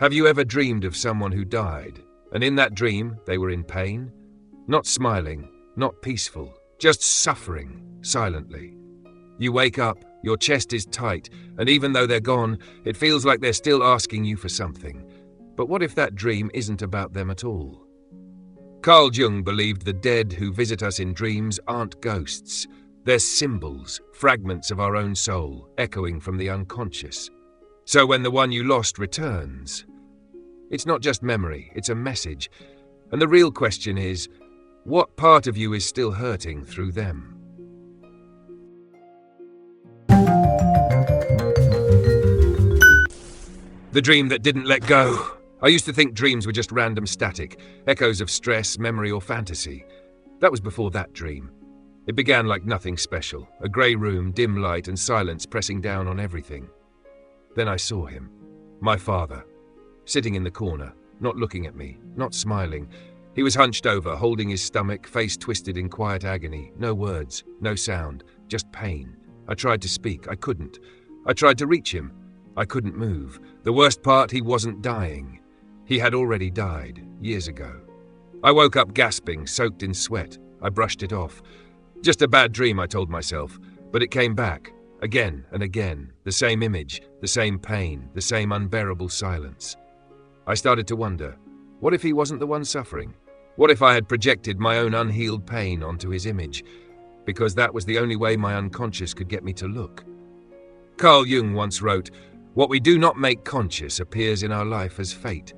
Have you ever dreamed of someone who died, and in that dream they were in pain? Not smiling, not peaceful, just suffering, silently. You wake up, your chest is tight, and even though they're gone, it feels like they're still asking you for something. But what if that dream isn't about them at all? Carl Jung believed the dead who visit us in dreams aren't ghosts. They're symbols, fragments of our own soul, echoing from the unconscious. So when the one you lost returns, it's not just memory, it's a message. And the real question is, what part of you is still hurting through them? The dream that didn't let go. I used to think dreams were just random static, echoes of stress, memory, or fantasy. That was before that dream. It began like nothing special, a grey room, dim light, and silence pressing down on everything. Then I saw him, my father, sitting in the corner, not looking at me, not smiling. He was hunched over, holding his stomach, face twisted in quiet agony. No words, no sound, just pain. I tried to speak, I couldn't. I tried to reach him. I couldn't move. The worst part, he wasn't dying. He had already died, years ago. I woke up gasping, soaked in sweat. I brushed it off. Just a bad dream, I told myself. But it came back, again and again. The same image, the same pain, the same unbearable silence. I started to wonder, what if he wasn't the one suffering? What if I had projected my own unhealed pain onto his image? Because that was the only way my unconscious could get me to look. Carl Jung once wrote, "What we do not make conscious appears in our life as fate."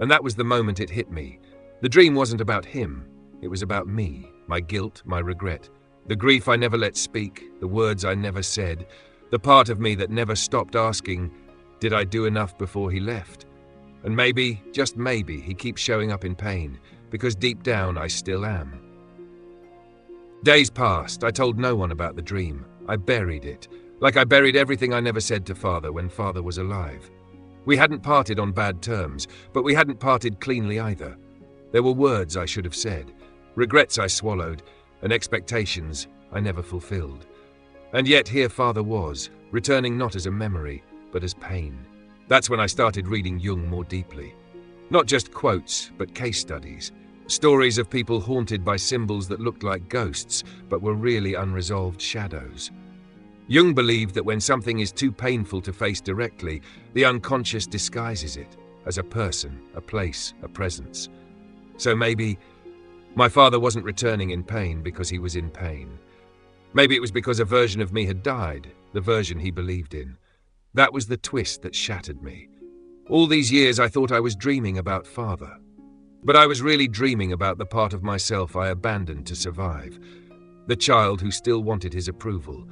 And that was the moment it hit me. The dream wasn't about him. It was about me, my guilt, my regret, the grief I never let speak, the words I never said, the part of me that never stopped asking, did I do enough before he left? And maybe, just maybe, he keeps showing up in pain, because deep down I still am. Days passed. I told no one about the dream. I buried it, like I buried everything I never said to Father when Father was alive. We hadn't parted on bad terms, but we hadn't parted cleanly either. There were words I should have said, regrets I swallowed, and expectations I never fulfilled. And yet here Father was, returning not as a memory, but as pain. That's when I started reading Jung more deeply. Not just quotes, but case studies. Stories of people haunted by symbols that looked like ghosts, but were really unresolved shadows. Jung believed that when something is too painful to face directly, the unconscious disguises it as a person, a place, a presence. So maybe my father wasn't returning in pain because he was in pain. Maybe it was because a version of me had died, the version he believed in. That was the twist that shattered me. All these years I thought I was dreaming about Father. But I was really dreaming about the part of myself I abandoned to survive. The child who still wanted his approval.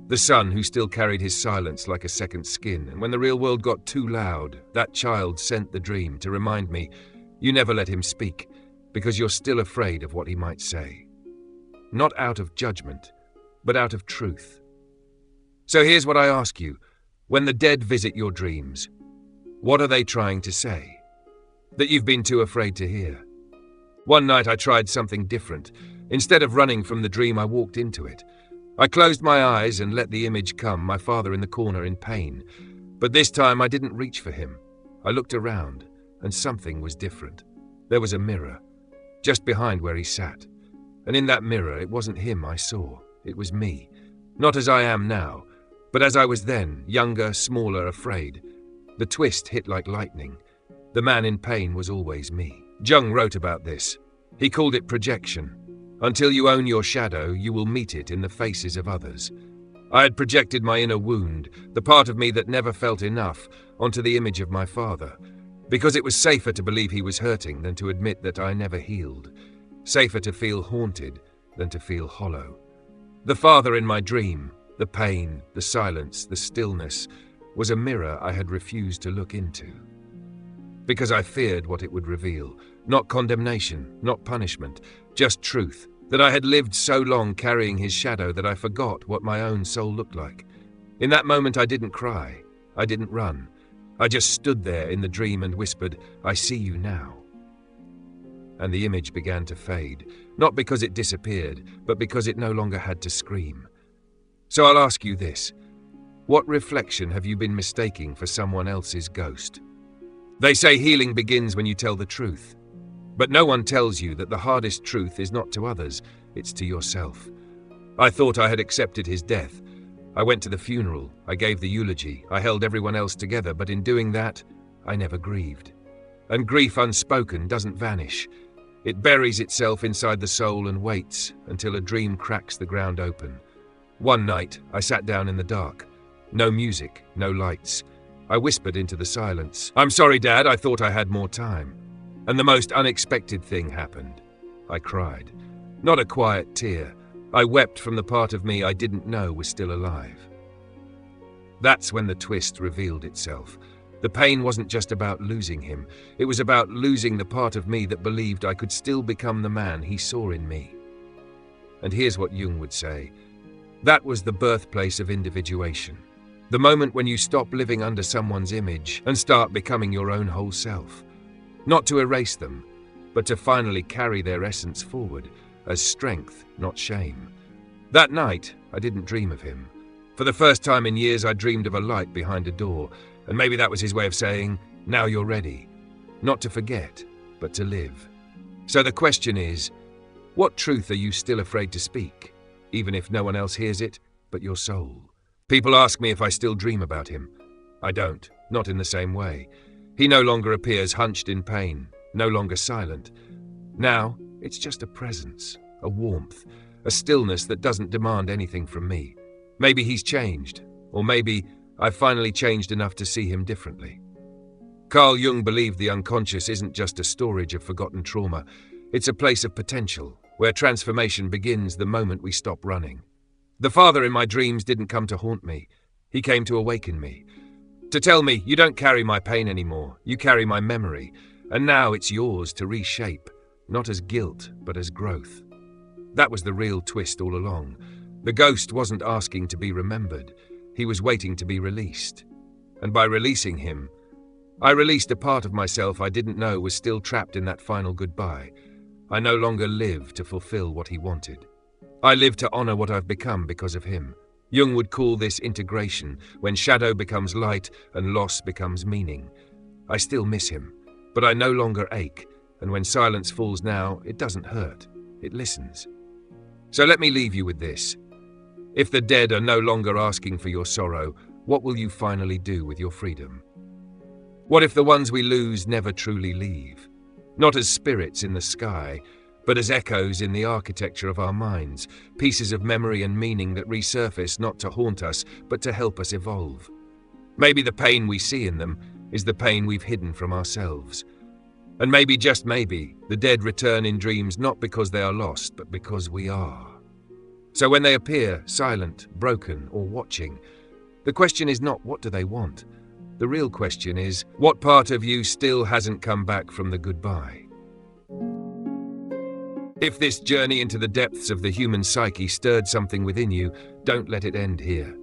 The son who still carried his silence like a second skin. And when the real world got too loud, that child sent the dream to remind me, you never let him speak, because you're still afraid of what he might say. Not out of judgment, but out of truth. So here's what I ask you. When the dead visit your dreams, what are they trying to say that you've been too afraid to hear? One night I tried something different. Instead of running from the dream, I walked into it. I closed my eyes and let the image come, my father in the corner in pain. But this time I didn't reach for him. I looked around, and something was different. There was a mirror, just behind where he sat. And in that mirror, it wasn't him I saw. It was me. Not as I am now, but as I was then, younger, smaller, afraid. The twist hit like lightning. The man in pain was always me. Jung wrote about this. He called it projection. Until you own your shadow, you will meet it in the faces of others. I had projected my inner wound, the part of me that never felt enough, onto the image of my father, because it was safer to believe he was hurting than to admit that I never healed. Safer to feel haunted than to feel hollow. The father in my dream, the pain, the silence, the stillness, was a mirror I had refused to look into. Because I feared what it would reveal. Not condemnation, not punishment, just truth. That I had lived so long carrying his shadow that I forgot what my own soul looked like. In that moment I didn't cry. I didn't run. I just stood there in the dream and whispered, "I see you now." And the image began to fade. Not because it disappeared, but because it no longer had to scream. So I'll ask you this. What reflection have you been mistaking for someone else's ghost? They say healing begins when you tell the truth. But no one tells you that the hardest truth is not to others, it's to yourself. I thought I had accepted his death. I went to the funeral, I gave the eulogy, I held everyone else together, but in doing that, I never grieved. And grief unspoken doesn't vanish. It buries itself inside the soul and waits until a dream cracks the ground open. One night, I sat down in the dark. No music, no lights. I whispered into the silence, "I'm sorry, Dad, I thought I had more time." And the most unexpected thing happened. I cried. Not a quiet tear. I wept from the part of me I didn't know was still alive. That's when the twist revealed itself. The pain wasn't just about losing him. It was about losing the part of me that believed I could still become the man he saw in me. And here's what Jung would say. That was the birthplace of individuation. The moment when you stop living under someone's image and start becoming your own whole self. Not to erase them, but to finally carry their essence forward as strength, not shame. That night, I didn't dream of him. For the first time in years, I dreamed of a light behind a door, and maybe that was his way of saying, now you're ready. Not to forget, but to live. So the question is, what truth are you still afraid to speak, even if no one else hears it but your soul? People ask me if I still dream about him. I don't, not in the same way. He no longer appears hunched in pain, no longer silent. Now, it's just a presence, a warmth, a stillness that doesn't demand anything from me. Maybe he's changed, or maybe I've finally changed enough to see him differently. Carl Jung believed the unconscious isn't just a storage of forgotten trauma. It's a place of potential, where transformation begins the moment we stop running. The father in my dreams didn't come to haunt me. He came to awaken me. To tell me, you don't carry my pain anymore, you carry my memory, and now it's yours to reshape, not as guilt, but as growth. That was the real twist all along. The ghost wasn't asking to be remembered, he was waiting to be released. And by releasing him, I released a part of myself I didn't know was still trapped in that final goodbye. I no longer live to fulfill what he wanted. I live to honor what I've become because of him. Jung would call this integration, when shadow becomes light and loss becomes meaning. I still miss him, but I no longer ache, and when silence falls now, it doesn't hurt, it listens. So let me leave you with this. If the dead are no longer asking for your sorrow, what will you finally do with your freedom? What if the ones we lose never truly leave? Not as spirits in the sky, but as echoes in the architecture of our minds, pieces of memory and meaning that resurface not to haunt us, but to help us evolve. Maybe the pain we see in them is the pain we've hidden from ourselves. And maybe, just maybe, the dead return in dreams not because they are lost, but because we are. So when they appear, silent, broken, or watching, the question is not what do they want? The real question is, what part of you still hasn't come back from the goodbye? If this journey into the depths of the human psyche stirred something within you, don't let it end here.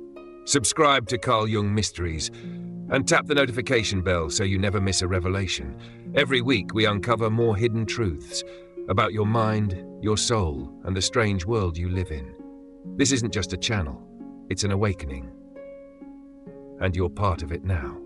Subscribe to Carl Jung Mysteries and tap the notification bell so you never miss a revelation. Every week we uncover more hidden truths about your mind, your soul, and the strange world you live in. This isn't just a channel, it's an awakening. And you're part of it now.